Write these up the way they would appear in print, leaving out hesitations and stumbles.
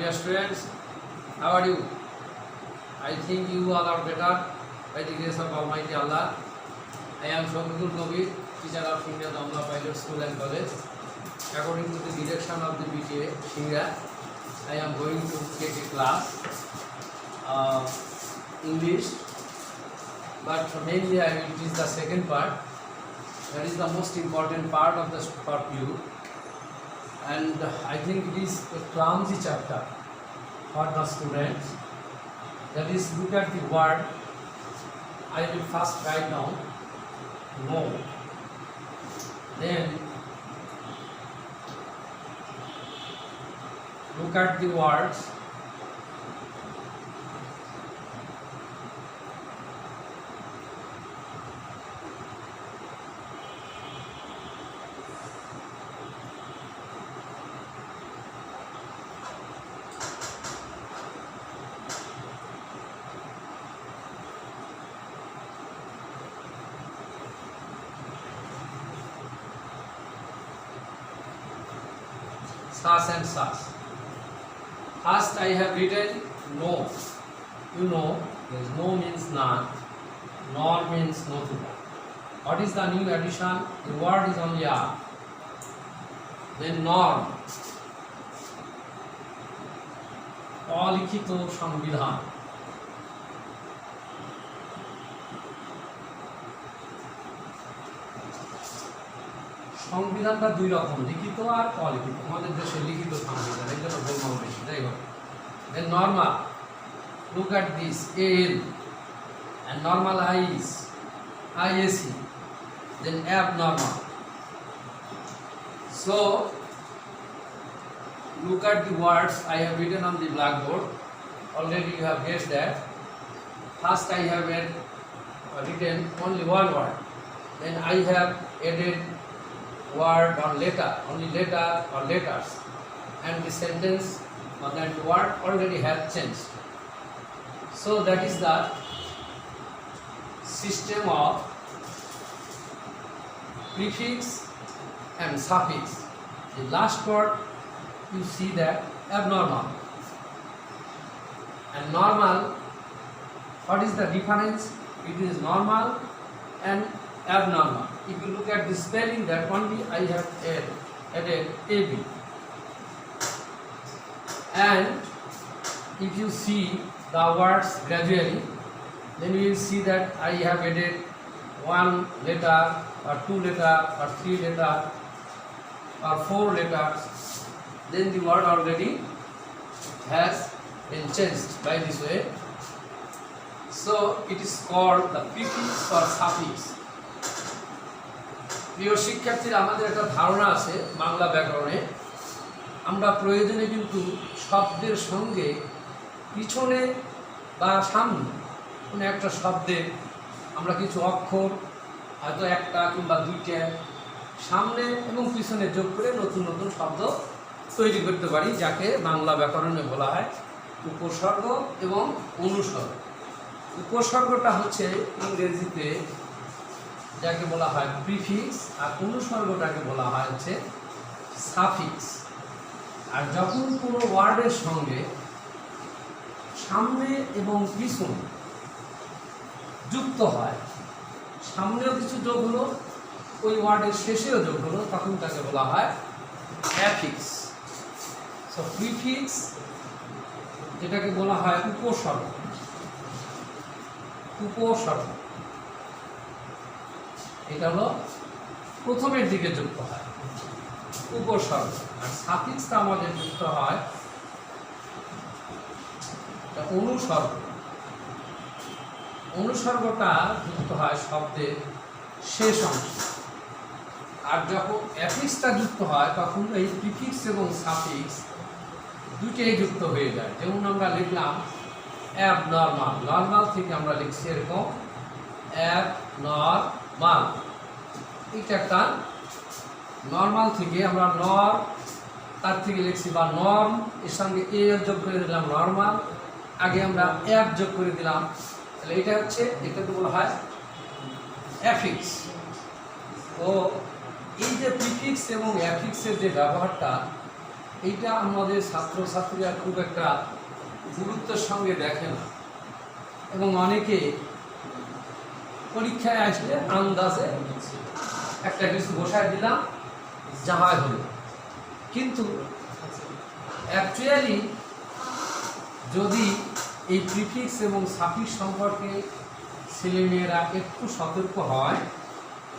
dear students, how are you? I think you all are better by the grace of Almighty Allah. I am Shokul Kobi, teacher of Shingha Damla Pilot School and College. According to the direction of the BTA Shingha, I am going to take a class English, but mainly I will teach the second part. That is the most important part of the for you, and I think it is a clumsy chapter for the students. That is, look at the word. I will first write down no, then look at the words. Such and such. First I have written no. You know, yes, no means none, nor means no to that. What is the new addition? The word is only a. Then norm. অলিখিত সংবিধান। সংবিধানটা দুই রকম, লিখিত আর অলিখিত। আমাদের দেশে লিখিত সংবিধান, এই জন্য বলবো বেশি, যাই হোক। Then normal, look at this, AL, and normalize, IAC, then abnormal. So look at the words I have written on the blackboard. Already you have guessed that. First I have written only one word, then I have added word or letter, only letter or letters, and the sentence or that word already has changed. So that is the system of prefix and suffix. The last word you see that abnormal and normal. What is the difference? It is normal and abnormal. If you look at the spelling, that only I have added AB. And if you see the words gradually, then you will see that I have added one letter or two letter or three letter or four letters. Then the word already has been changed by this way. So it is called the prefix or suffix. প্রিয় শিক্ষার্থীরা, আমাদের একটা ধারণা আছে বাংলা ব্যাকরণে, আমরা প্রয়োজনে কিন্তু শব্দের সঙ্গে পিছনে বা সামনে কোনো একটা শব্দে আমরা কিছু অক্ষর, হয়তো একটা কিংবা দুইটা, সামনে এবং পিছনে যোগ করে নতুন নতুন শব্দ তৈরি করতে পারি, যাকে বাংলা ব্যাকরণে বলা হয় উপসর্গ এবং অনুসর্গ। উপসর্গটা হচ্ছে ইংরেজিতে যাকে বলা হয় প্রিফিক্স, আর অনুসর্গটাকে বলা হয় হচ্ছে সাফিক্স। আর যখন কোনো ওয়ার্ডের সঙ্গে সামনে এবং পিছনে যুক্ত হয়, সামনেও কিছু যোগ হলো, ওই ওয়ার্ডের শেষেও যোগ হলো, তখন তাকে বলা হয় অ্যাফিক্স। সো প্রিফিক্স যেটাকে বলা হয় উপসর্গ, উপসর্গ এটা হলো প্রথমের দিকে যুক্ত হয় উপসর্গ, আর সাফিক্সটা আমাদের যুক্ত হয় অনুসর্গ। অনুসর্গটা যুক্ত হয় শব্দের শেষ অংশ, আর যখন অ্যাফিক্সটা যুক্ত হয় তখন এই প্রিফিক্স এবং সাফিক্স দুটোই যুক্ত হয়ে যায়। যেমন আমরা লিখলাম অ্যাবনর্মাল, নর্মাল থেকে আমরা লিখছি এরকম অ্যাবনর্মাল। এটা একটা নর্মাল থেকে আমরা নর, তার থেকে লিখছি বা নর্ম, এর সঙ্গে এ যোগ করে দিলাম নর্মাল, আগে আমরা অ্যাপ যোগ করে দিলাম, তাহলে এটা হচ্ছে, এটাকে বলা হয় অ্যাফিক্স। তো এই যে প্রিফিক্স এবং অ্যাফিক্সের যে ব্যবহারটা, এইটা আমাদের ছাত্রছাত্রীরা খুব একটা গুরুত্বের সঙ্গে দেখে না, এবং অনেকে পরীক্ষায় আসলে আন্দাজে একটা কিছু বসায় দিলাম, যা হয় হলো। কিন্তু অ্যাকচুয়ালি যদি এই প্রিফিক্স এবং সাফিক্স সম্পর্কে ছেলেমেয়েরা একটু সতর্ক হয়,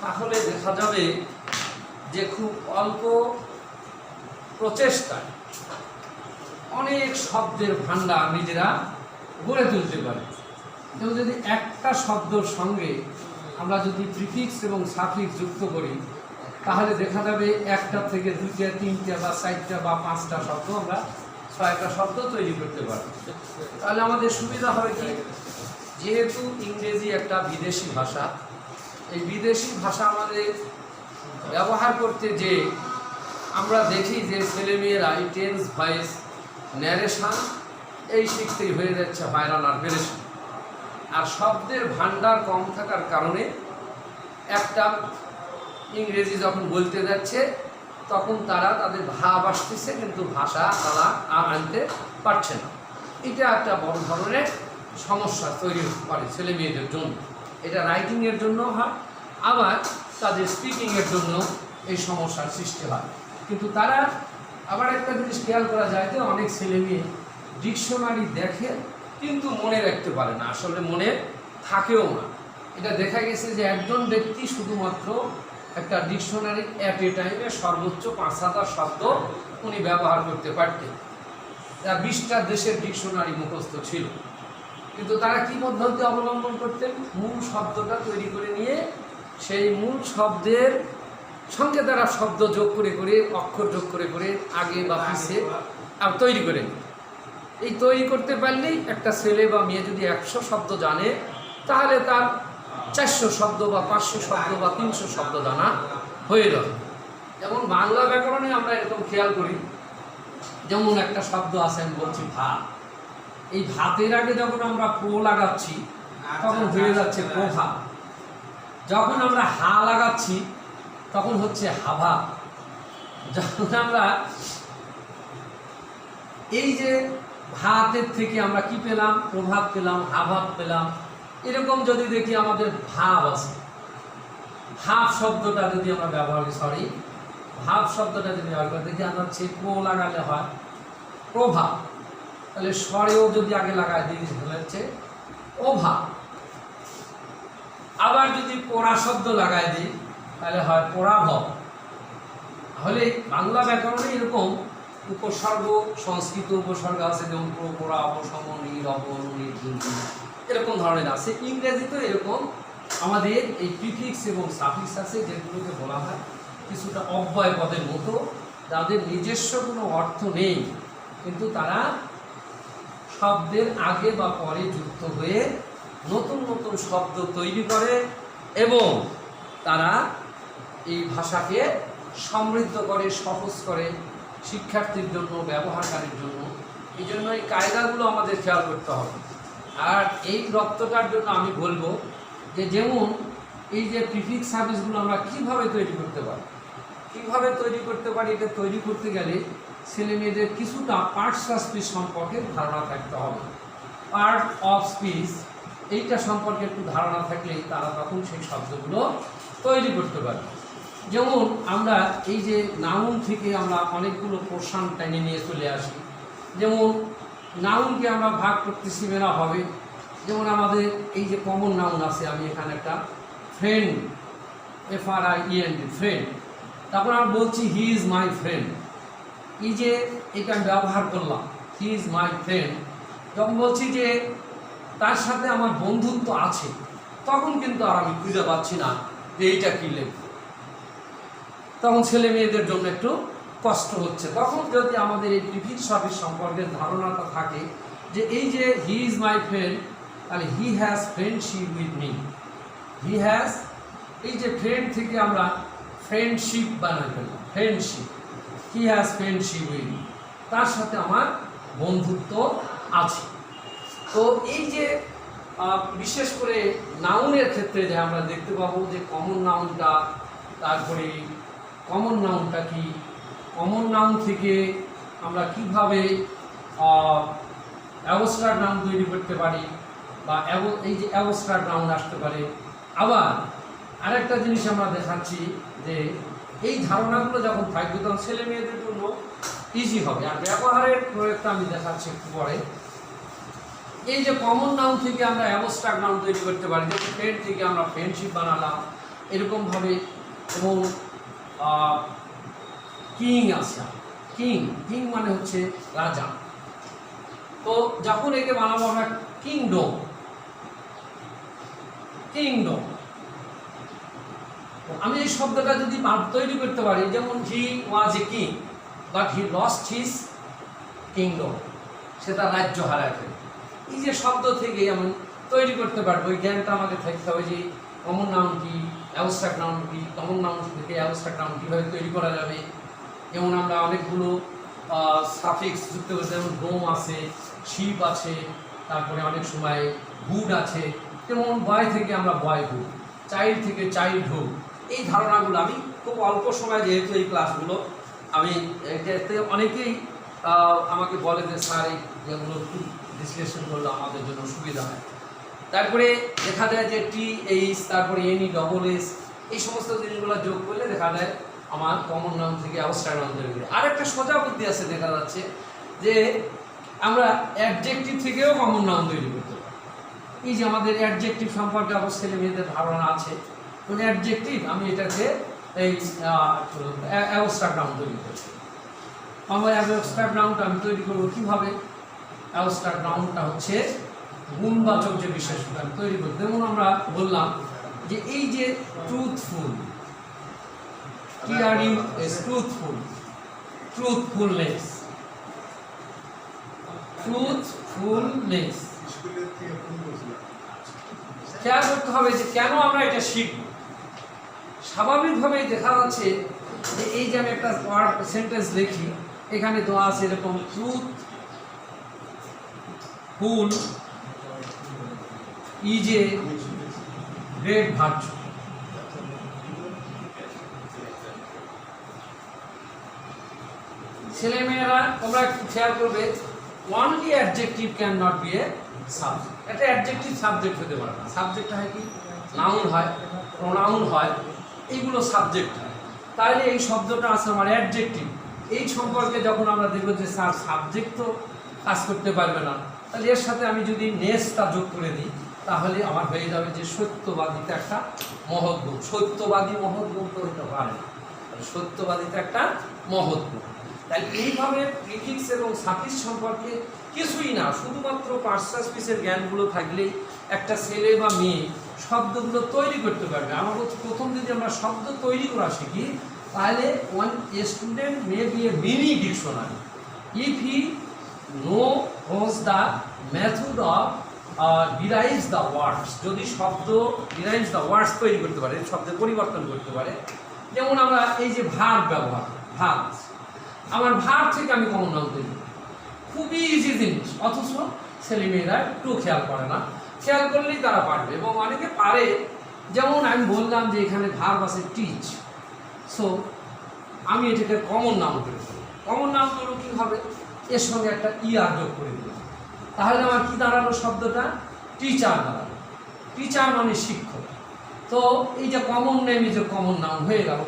তাহলে দেখা যাবে যে খুব অল্প প্রচেষ্টায় অনেক শব্দের ভাণ্ডার নিজেরা গড়ে তুলতে পারে। এবং যদি একটা শব্দের সঙ্গে আমরা যদি প্রিফিক্স এবং সাফিক্স যুক্ত করি, তাহলে দেখা যাবে একটা থেকে দুইটা, তিনটা বা চারটা বা পাঁচটা শব্দ আমরা ছয়টা শব্দ তৈরি করতে পারবো। তাহলে আমাদের সুবিধা হবে কি, যেহেতু ইংরেজি একটা বিদেশি ভাষা, এই বিদেশি ভাষা আমাদের ব্যবহার করতে যে আমরা দেখি যে ছেলেমেয়েরা এই টেন্স, ভয়েস, ন্যারেশন এই শিখতেই হয়ে যাচ্ছে হয়রান আর পেরেশান। আর শব্দের ভাণ্ডার কম থাকার কারণে একটা ইংরেজি যখন বলতে যাচ্ছে তখন তারা তাদের ভাব আসতেছে, কিন্তু ভাষা তারা আনতে পারছে না। এটা একটা বড় ধরনের সমস্যা তৈরি করে ছেলে মেয়েদের জন্য। এটা রাইটিংয়ের জন্য হয়, আবার তাদের স্পিকিংয়ের জন্য এই সমস্যার সৃষ্টি হয়। কিন্তু তারা আবার একটা জিনিস খেয়াল করা যায় যে অনেক ছেলে মেয়ে ডিকশনারি দেখে কিন্তু মনে রাখতে পারে না, আসলে মনে থাকেও না। এটা দেখা গেছে যে একজন ব্যক্তি শুধুমাত্র একটা ডিকশনারি অ্যাট এ টাইমে সর্বোচ্চ 5,000 শব্দ উনি ব্যবহার করতে পারতেন। তা 20টা দেশের ডিকশনারি মুখস্থ ছিল, কিন্তু তারা কি পদ্ধতি অবলম্বন করতেন, মূল শব্দটা তৈরি করে নিয়ে সেই মূল শব্দের সঙ্গে তারা শব্দ যোগ করে করে, অক্ষর যোগ করে করে আগে বা পিছিয়ে আর তৈরি করে নিত। এই তৈরি করতে পারলেই একটা ছেলে বা মেয়ে যদি 100 শব্দ জানে, তাহলে তার 400 শব্দ বা 500 শব্দ বা 300 শব্দ জানা হয়ে যাবে। যেমন বাংলা ব্যাকরণে আমরা এরকম খেয়াল করি, যেমন একটা শব্দ আছে, আমি বলছি ভাত। এই ভাতের আগে যখন আমরা প্র লাগাচ্ছি তখন হয়ে যাচ্ছে প্রভা, যখন আমরা হা লাগাচ্ছি তখন হচ্ছে হাভা। যখন আমরা এই যে ভাতের থেকে আমরা কি পেলাম, প্রভাব পেলাম, হাভাব পেলাম, এরকম যদি দেখি আমাদের ভাব আছে, ভাব শব্দটা যদি আমরা ব্যবহার করি, ভাব শব্দটা যদি ব্যবহার করি, দেখি আমরা হচ্ছে প্র লাগালে হয় প্রভাব, তাহলে স্বরেও যদি আগে লাগাই দিই তাহলে হচ্ছে অভাব। আবার যদি পড়া শব্দ লাগাই দিই তাহলে হয় পরাভব। তাহলে বাংলা ব্যাকরণে এরকম উপসর্গ, সংস্কৃত উপসর্গ আছে, যেমন প্র, পরা, অপসম, নির, অপর, নির্দুল, এরকম ধরনের আছে। ইংরেজিতেও এরকম আমাদের এই প্রিফিক্স এবং সাফিক্স আছে, যেগুলোকে বলা হয় কিছুটা অব্যয় পদের মতো, যাদের নিজস্ব কোনো অর্থ নেই, কিন্তু তারা শব্দের আগে বা পরে যুক্ত হয়ে নতুন নতুন শব্দ তৈরি করে এবং তারা এই ভাষাকে সমৃদ্ধ করে, সহজ করে শিক্ষার্থীর জন্য, ব্যবহারকারীর জন্য। এই জন্য এই কায়দাগুলো আমাদের খেয়াল করতে হবে। আর এই রপ্তটার জন্য আমি বলবো যে যেমন এই যে প্রিফিক্স সার্ভিসগুলো আমরা কীভাবে তৈরি করতে পারি, এটা তৈরি করতে গেলে ছেলে মেয়েদের কিছুটা পার্টস অফ স্পিচ সম্পর্কে ধারণা থাকতে হবে। পার্ট অফ স্পিচ এইটা সম্পর্কে একটু ধারণা থাকলেই তারা তখন সেই শব্দগুলো তৈরি করতে পারে। যেমন আমরা এই যে নাউন থেকে আমরা অনেকগুলো পোর্শন টেনে নিয়ে চলে আসি। যেমন নাউনকে আমরা ভাগ করতেছি মেলাভাবে। যেমন আমাদের এই যে কমন নাউন আছে, আমি এখানে একটা ফ্রেন্ড, FRIEND, ফ্রেন্ড, তারপর আমরা বলছি হি ইজ মাই ফ্রেন্ড। এই যে এটা আমি ব্যবহার করলাম, হি ইজ মাই ফ্রেন্ড, যখন বলছি যে তার সাথে আমার বন্ধুত্ব আছে, তখন কিন্তু আর আমি খুঁজে পাচ্ছি না যে এইটা কী লিখব। তখন ছেলে মেয়েদের জন্য একটু কষ্ট হচ্ছে। তখন যদি আমাদের এই প্রিফিক্স সার্ভিস সম্পর্কে ধারণাটা থাকে যে এই যে হি ইজ মাই ফ্রেন্ড, তাহলে he has friendship with me, he has, এই যে ফ্রেন্ড থেকে আমরা ফ্রেন্ডশিপ বানাই ফেললাম, friendship, he has friendship with me, তার সাথে আমার বন্ধুত্ব আছে। তো এই যে বিশেষ করে নাউনের ক্ষেত্রে যে আমরা দেখতে পাবো যে কমন নাউনটা, তারপরে কমন নাউনটা কি, কমন নাউন থেকে আমরা কিভাবে অ্যাবস্ট্রাক্ট নাউন তৈরি করতে পারি, বা এই যে অ্যাবস্ট্রাক্ট নাউন আসতে পারে। আবার আরেকটা জিনিস আমরা দেখাচ্ছি যে এই ধারণাগুলো যখন থাকবে তখন ছেলে মেয়েদের জন্য ইজি হবে। আর ব্যবহারের প্রয়োগটা আমি দেখাচ্ছি একটু পরে। এই যে কমন নাউন থেকে আমরা অ্যাবস্ট্রাক্ট নাউন তৈরি করতে পারি, যেমন ফ্রেন্ড থেকে আমরা ফ্রেন্ডশিপ বানালাম এরকমভাবে। এবং কিং আছে, কিং, কিং মানে হচ্ছে রাজা। তো যখন একে বানাবো আমরা কিংডম, কিংডম। আমি এই শব্দটা যদি তৈরি করতে পারি, যেমন he was a king but he lost his kingdom, সে তার রাজ্য হারায় ফেলে। এই যে শব্দ থেকে আমি তৈরি করতে পারবো, ওই জ্ঞানটা আমাকে থাকতে হবে যে কমন নাউন কি, অ্যাবস্ট্রাক্ট নাউন কি, কমন নাউন থেকে অ্যাবস্ট্রাক্ট নাউন কীভাবে তৈরি করা যাবে। যেমন আমরা অনেকগুলো সাফিক্স যুক্ত করতে, যেমন ডোম আছে, শিপ আছে, তারপরে অনেক সময় হুড আছে। যেমন বয় থেকে আমরা বয়হুড, চাইল্ড থেকে চাইল্ডহুড। এই ধারণাগুলো আমি খুব অল্প সময়, যেহেতু এই ক্লাসগুলো আমি এতে অনেকেই আমাকে বলে যে স্যার এইগুলো একটু বিশ্লেষণ করলে আমাদের জন্য সুবিধা হয়। তারপরে দেখা যায় যে টি এইচ, তারপরে এনই ডবল এস, এই সমস্ত জিনিসগুলো যোগ করলে দেখা যায় আমার কমন নাউন থেকে অ্যাবস্ট্রাক্ট নাউন তৈরি করে। আর একটা সোজা বুদ্ধি আছে, দেখা যাচ্ছে যে আমরা অ্যাডজেক্টিভ থেকেও কমন নাউন তৈরি করতে পারি। এই যে আমাদের অ্যাডজেক্টিভ সম্পর্কে অবশ্য ছেলে মেয়েদের ধারণা আছে, মানে অ্যাডজেক্টিভ আমি এটাকে এই অ্যাবস্ট্রাক্ট নাউন তৈরি করছি। আমার অ্যাবস্ট্রাক্ট নাউনটা আমি তৈরি করবো কীভাবে? অ্যাবস্ট্রাক্ট নাউনটা হচ্ছে গুণবাচক যে বিশেষণ আমি তৈরি করতে। যেমন আমরা বললাম যে এই যে ট্রুথফুল, ট্রুথফুল, ট্রুথফুলনেস, ট্রুথফুলনেস। খেয়াল করতে হবে যে কেন আমরা এটা শিখব। স্বাভাবিকভাবেই দেখা যাচ্ছে যে এই যে আমি একটা ওয়ার্ড সেন্টেন্স লিখি, এখানে দেওয়া আছে এরকম truthful is a great virtue. ছেলেমেয়েরা তোমরা একটু খেয়াল করবে, only adjective can not be a subject. এটা অ্যাডজেক্টিভ সাবজেক্ট হতে পারে না। সাবজেক্ট হয় কি? নাউন হয়, প্রোনাউন হয়, এইগুলো সাবজেক্ট হয়। তাহলে এই শব্দটা আছে আমার অ্যাডজেক্টিভ। এই সম্পর্কে যখন আমরা দেখব যে স্যার সাবজেক্ট তো কাজ করতে পারবে না, তাহলে এর সাথে আমি যদি নেসটা যোগ করে দিই তাহলে আমার হয়ে যাবে যে সত্যবাদিতা একটা মহৎ গুণ। সত্যবাদী মহৎ গুণ তো হতে পারে না, সত্যবাদিতা একটা মহৎ গুণ। তাই এইভাবে প্রিফিক্স এবং সাফিক্স সম্পর্কে কিছুই না, শুধুমাত্র পার্টসাসপিসের জ্ঞানগুলো থাকলেই একটা ছেলে বা মেয়ে শব্দগুলো তৈরি করতে পারবে। আমার প্রথম যদি আমরা শব্দ তৈরি করা শিখি, তাহলে a student may be a mini dictionary if he knows the method of derives the words। যদি শব্দ derives the words তৈরি করতে পারে, শব্দের পরিবর্তন করতে পারে। যেমন আমরা এই যে ভার্ব ব্যবহার, ভার্ব, আমার ভার্ব থেকে আমি কমন নাউন তৈরি করি, খুবই ইজি জিনিস, অথচ ছেলেমেয়েরা একটু খেয়াল করে না। খেয়াল করলেই তারা পারবে, এবং অনেকে পারে। যেমন আমি বললাম যে এখানে ভার্ব আছে টিচ, সো আমি এটাকে কমন নাউন করে দেবো। কমন নাউন করবো কীভাবে? এর সঙ্গে একটা ইয়ার যোগ করে দিলাম, তাহলে আমার কী দাঁড়ালো? শব্দটা টিচার দাঁড়ালো। টিচার মানে শিক্ষক। তো এই যে কমন নেম, এই যে কমন নাউন হয়ে গেল।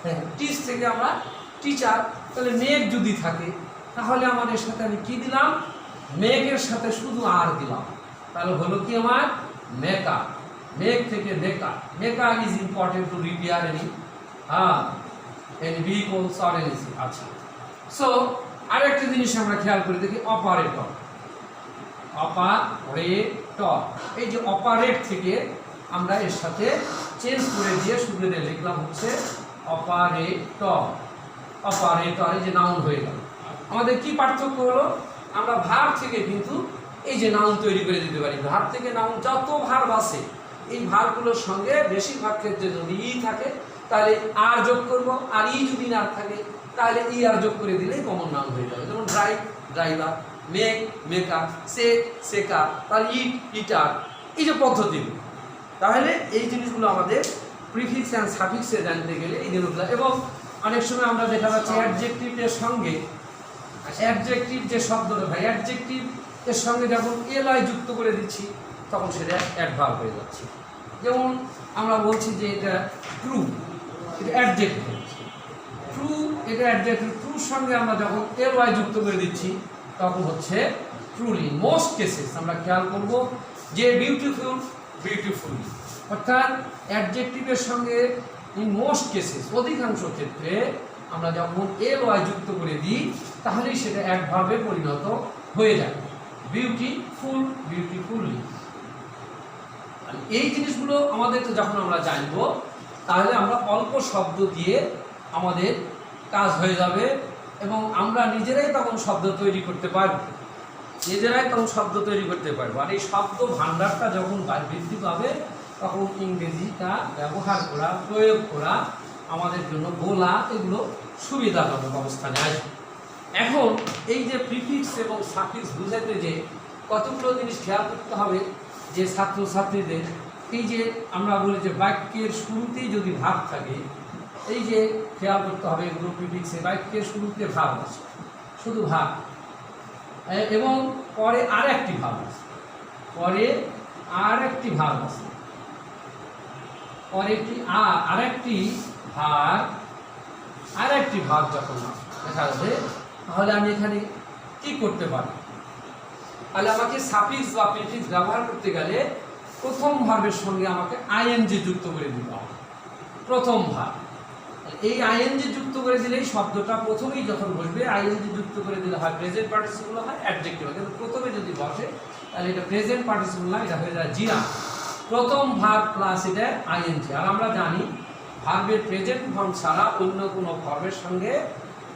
হ্যাঁ, টিচ থেকে আমরা টিচার। তাহলে মেঘ যদি থাকে তাহলে আমার এর সাথে আমি কী দিলাম? মেঘের সাথে শুধু আর দিলাম, তাহলে হলো কি আমার মেকা। মেঘ থেকে মেকা। মেকা is important to repair any vehicles or anything. আচ্ছা, সো আরেকটা জিনিস আমরা খেয়াল করে দেখি, অপারেটর। অপারেটর, এই যে অপারেট থেকে আমরা এর সাথে চেঞ্জ করে দিয়ে শুধু লিখলাম হচ্ছে অপারেটর। অপারেটর, এই যে নাউন হয়ে গেল। আমাদের কি পার্থক্য হলো? আমরা ভার্ব থেকে কিন্তু এই যে নাউন তৈরি করে দিতে পারি। ভার্ব থেকে নাউন, যত ভার্ব আছে এই ভার্বগুলোর সঙ্গে বেশিরভাগ ক্ষেত্রে যদি ই থাকে তাহলে আর যোগ করব, আর ই যদি না থাকে তাহলে ই আর যোগ করে দিলেই কমন নাউন হয়ে যাবে। যেমন ড্রাইভ, ড্রাইভার, মেক, মেকার, সেক, সেকার, তাহলে ইট, ইটার, এই যে পদ্ধতিগুলো। তাহলে এই জিনিসগুলো আমাদের প্রিফিক্স অ্যান্ড সাফিক্সে জানতে গেলে এই জিনিসগুলো। এবং অনেক সময় আমরা দেখা যাচ্ছে অ্যাডজেক্টিভের সঙ্গে অ্যাডজেক্টিভ যে শব্দটা ভাই, অ্যাডজেক্টিভ এর সঙ্গে যখন এলআই যুক্ত করে দিচ্ছি তখন সেটা অ্যাডভার্ব হয়ে যাচ্ছে। যেমন আমরা বলছি যে এটা ট্রু, এটা অ্যাডজেক্টিভ। ট্রু এটা অ্যাডজেক্টিভ, ট্রুর সঙ্গে আমরা যখন এলআই যুক্ত করে দিচ্ছি তখন হচ্ছে ট্রুলি। মোস্ট কেসেস আমরা খেয়াল করব যে বিউটিফুল, বিউটিফুলি, অর্থাৎ অ্যাডজেক্টিভের সঙ্গে ইন মোস্ট কেসেস অধিকাংশ ক্ষেত্রে আমরা যখন এলওয়াই যুক্ত করে দিই তাহলেই সেটা অ্যাডভার্বে পরিণত হয়ে যায়। Beautiful, beautifully. এই জিনিসগুলো আমাদের তো যখন আমরা জানবো তাহলে আমরা অল্প শব্দ দিয়ে আমাদের কাজ হয়ে যাবে এবং আমরা নিজেরাই তখন শব্দ তৈরি করতে পারবো, নিজেরাই তখন শব্দ তৈরি করতে পারবো। আর এই শব্দ ভাণ্ডারটা যখন বৃদ্ধি পাবে তখন ইংরেজিটা ব্যবহার করা, প্রয়োগ করা আমাদের জন্য বলা এগুলো সুবিধাজনক অবস্থানে আসবে। এখন এই যে প্রিফিক্স এবং সাফিক্স বুঝাতে যে কতগুলো জিনিস খেয়াল করতে হবে যে ছাত্রছাত্রীদের, এই যে আমরা বলি যে বাক্যের শুরুতেই যদি ভাব থাকে, এই যে খেয়াল করতে হবে এগুলো প্রিফিক্সে বাক্যের শুরুতে ভাব আছে, শুধু ভাব, এবং পরে আর একটি ভাব আছে, পরে আর একটি ভাব আছে, পরে একটি আরেকটি ভাগ, আরেকটি ভাগ যখন দেখা যাবে তাহলে আমি এখানে কি করতে পারি? তাহলে আমাকে সাফিক্স বা প্রিফিক্স ব্যবহার করতে গেলে প্রথম ভার্বের সঙ্গে আমাকে আইএনজি যুক্ত করে দিতে হবে। প্রথম ভাগ, এই আইএনজি যুক্ত করে দিলেই শব্দটা প্রথমেই যখন বসবে আইএনজি যুক্ত করে দিলে হয় প্রেজেন্ট পার্টিসিপল, হয় অ্যাডজেক্টিভ। কিন্তু প্রথমে যদি বসে তাহলে এটা প্রেজেন্ট পার্টিসিপল না, এটা হয়ে যায় জিরা। প্রথম ভার্ব প্লাস এটা আইএনজি। আর আমরা জানি ভার্বের প্রেজেন্ট ফর্ম ছাড়া অন্য কোনো ভার্বের সঙ্গে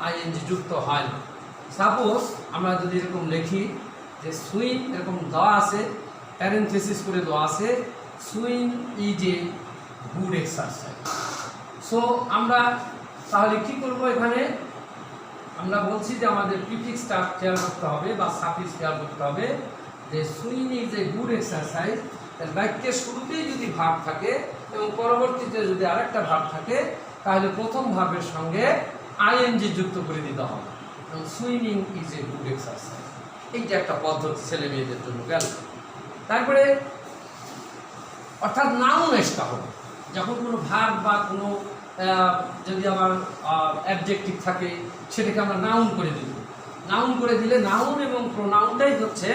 আইএনজি যুক্ত হয় না। সাপোজ আমরা যদি এরকম লিখি যে সুইং, এরকম দেওয়া আছে, প্যারেনথেসিস করে দেওয়া আছে, swing is a good exercise. So আমরা তাহলে কি করব? এখানে আমরা বলছি যে আমাদের প্রিফিক্সটা খেয়াল করতে হবে বা সাফিক্স খেয়াল করতে হবে যে swing is a good exercise. বাক্যের শুরুতেই যদি ভাব থাকে এবং পরবর্তীতে যদি আরেকটা ভাব থাকে তাহলে প্রথম ভাবের সঙ্গে আইএনজি যুক্ত করে দিতে হবে। Swimming is a good exercise, এইটা একটা পদ্ধতি ছেলে মেয়েদের জন্য গেল। তারপরে অর্থাৎ নাউন এসটা হবে যখন কোনো ভাব বা কোনো যদি আমার অ্যাডজেক্টিভ থাকে সেটাকে আমরা নাউন করে দিব। নাউন করে দিলে নাউন এবং প্রোনাউনটাই হচ্ছে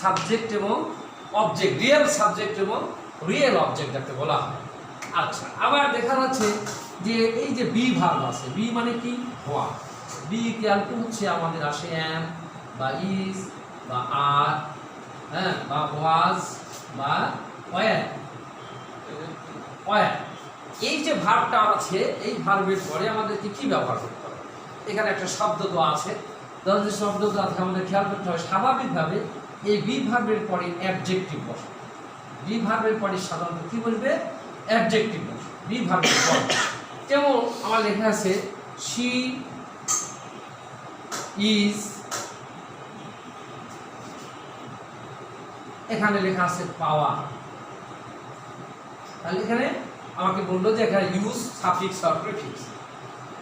সাবজেক্ট এবং অবজেক্ট, রিয়েল সাবজেক্ট এবং রিয়েল অবজেক্ট যাকে বলা হয়। আচ্ছা, আবার দেখা যাচ্ছে যে এই যে বি ভার্ব আছে, বি মানে কি? হওয়া। বি ক্যালকু হচ্ছে আমাদের আসে অ্যাম বা ইজ বা আর, হ্যাঁ, বা ওয়াজ বা ওয়ার। এই যে ভার্বটা আছে এই ভার্বের পরে আমাদেরকে কি ব্যবহার করতে হবে? এখানে একটা শব্দ তো আছে, যে শব্দ তো আছে আমাদের খেয়াল করতে হবে স্বাভাবিকভাবে এই বি ভার্বের পরে অ্যাডজেক্টিভ বসে। বি ভার্বের পরে সাধারণত কি বলবে? অ্যাডজেক্টিভ বসে বি ভার্বের পরে। যেমন আমার লেখা আছে শি ইজ, এখানে লেখা আছে পাওয়া। তাহলে এখানে আমাকে বললো যে এখানে ইউজ সাফিক্স আর প্রিফিক্স।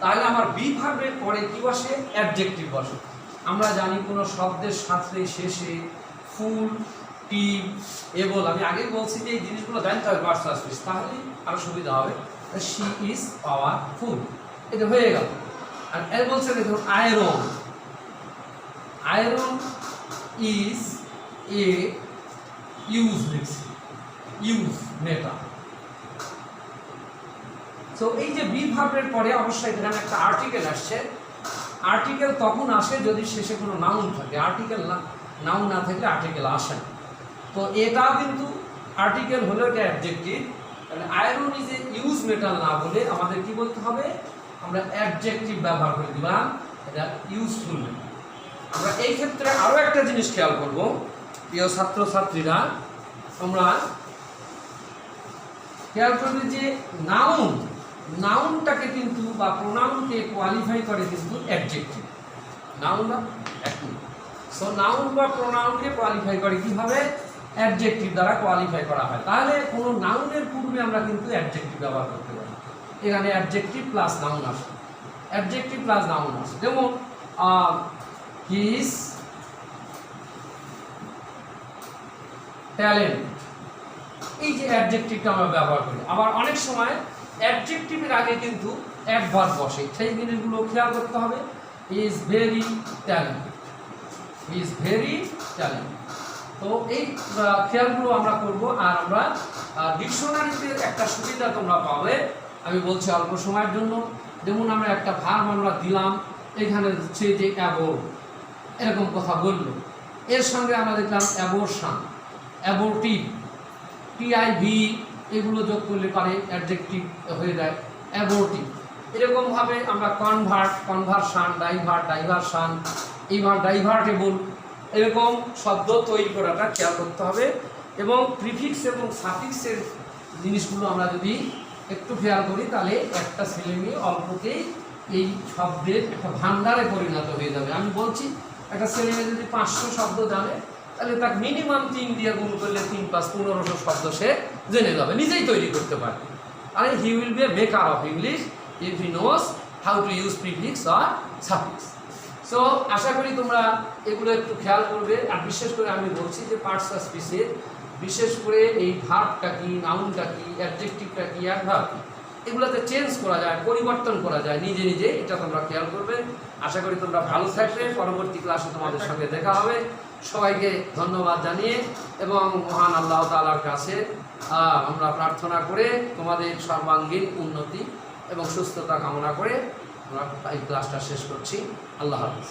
তাহলে আমার বি ভার্বের পরে কি বসে? অ্যাডজেক্টিভ বসে। আমরা জানি কোনো শব্দের সাথে শেষে ফুল, টিম, এবল, আমি আগে বলছি যে এই জিনিসগুলো জানতে হবে ভার্ব প্লাস প্রিফিক্স, তাহলে আরো সুবিধা হবে। শি ইজ পাওয়ারফুল, এটা হয়ে গেল। আর এর বলছে দেখুন iron, iron is a use, লিখছি ইউজ মেটাল। তো এই যে বি ভার্বের পরে অবশ্যই এখানে একটা আর্টিকেল আসছে। আর্টিকেল তখন আসে যদি শেষে কোনো নাউন থাকে, আর্টিকেল না, নাউন না থাকলে আর্টিকেল আসে না। তো এটাও কিন্তু আর্টিকেল হলো এটা অ্যাডজেক্টিভ। তাহলে iron is a use metal না বলে আমাদের কি বলতে হবে? আমরা অ্যাডজেক্টিভ ব্যবহার করে দিলাম, এটা ইউজফুল মেটাল। আমরা এই ক্ষেত্রে আরও একটা জিনিস খেয়াল করব, প্রিয় ছাত্রছাত্রীরা, তোমরা খেয়াল করবে যে নাউন, নাউনটাকে কিন্তু বা প্রোনাউনকে কোয়ালিফাই করে কিন্তু অ্যাডজেক্টিভ। নাউন বা সো নাউন বা প্রোনাউনকে কোয়ালিফাই করে কিভাবে? অ্যাডজেক্টিভ দ্বারা কোয়ালিফাই করা হয়। তাহলে কোনো নাউনের পূর্বে আমরা কিন্তু অ্যাডজেক্টিভ ব্যবহার করতে পারি। এখানে অ্যাডজেক্টিভ প্লাস নাউন আসে, অ্যাডজেক্টিভ প্লাস নাউন আসে। যেমন হিজ ট্যালেন্ট। এই যে অ্যাডজেক্টিভটা আমরা ব্যবহার করি, আবার অনেক সময় অ্যাডজেক্টিভের আগে কিন্তু অ্যাডভার্ব বসে, সেই জিনিসগুলো খেয়াল করতে হবে। Is very talented, is very talented. তো এই খেয়ালগুলো আমরা করব। আর আমরা ডিকশনারিতে একটা সুবিধা তোমরা পাবে, আমি বলছি অল্প সময়ের জন্য। যেমন আমরা একটা ভার্ব আমরা দিলাম, এখানে হচ্ছে যে অ্যাবোর্ড, এরকম কথা বললো, এর সঙ্গে আমরা দেখলাম অ্যাবোর্শন, অ্যাবোর্টিভ, টিআইভি, এগুলো যোগ করলে পারে অ্যাডজেক্টিভ হয়ে যায় অ্যাবোর্টিভ। এরকমভাবে আমরা কনভার্ট, কনভার্সান, ডাইভার্ট, ডাইভারসান, এইবার ডাইভার্টেবল, এরকম শব্দ তৈরি করাটা খেয়াল করতে হবে। এবং প্রিফিক্স এবং সাফিক্সের জিনিসগুলো আমরা যদি একটু খেয়াল করি, তাহলে একটা ছেলে মেয়ে অল্পতেই এই শব্দের একটা ভান্ডারে পরিণত হয়ে যাবে। আমি বলছি, একটা ছেলে মেয়ে যদি 500 শব্দ জানে, তাহলে তার মিনিমাম 3 দিয়ে গুণ করলে 3 + 1500 শব্দ সে জেনে যাবে, নিজেই তৈরি করতে পারবে। আর he will be a maker of English if he knows how to use prefix or suffix. So আশা করি তোমরা এগুলো একটু খেয়াল করবে। আর বিশেষ করে আমি বলছি যে পার্টস অফ স্পিচের বিশেষ করে এই ভার্বটা কি, নাউনটা কি, অ্যাডজেক্টিভটা কি, অ্যাডভার্ব কি, এগুলোতে চেঞ্জ করা যায়, পরিবর্তন করা যায় নিজে নিজে, এটা তোমরা খেয়াল করবে। আশা করি তোমরা ভালো থাকবে। পরবর্তী ক্লাসে তোমাদের সঙ্গে দেখা হবে। সবাইকে ধন্যবাদ জানিয়ে এবং মহান আল্লাহ তাআলার কাছে আমরা প্রার্থনা করে তোমাদের সর্বাঙ্গীন উন্নতি এবং সুস্থতা কামনা করে আমরা এই ক্লাসটা শেষ করছি। আল্লাহ হাফেজ।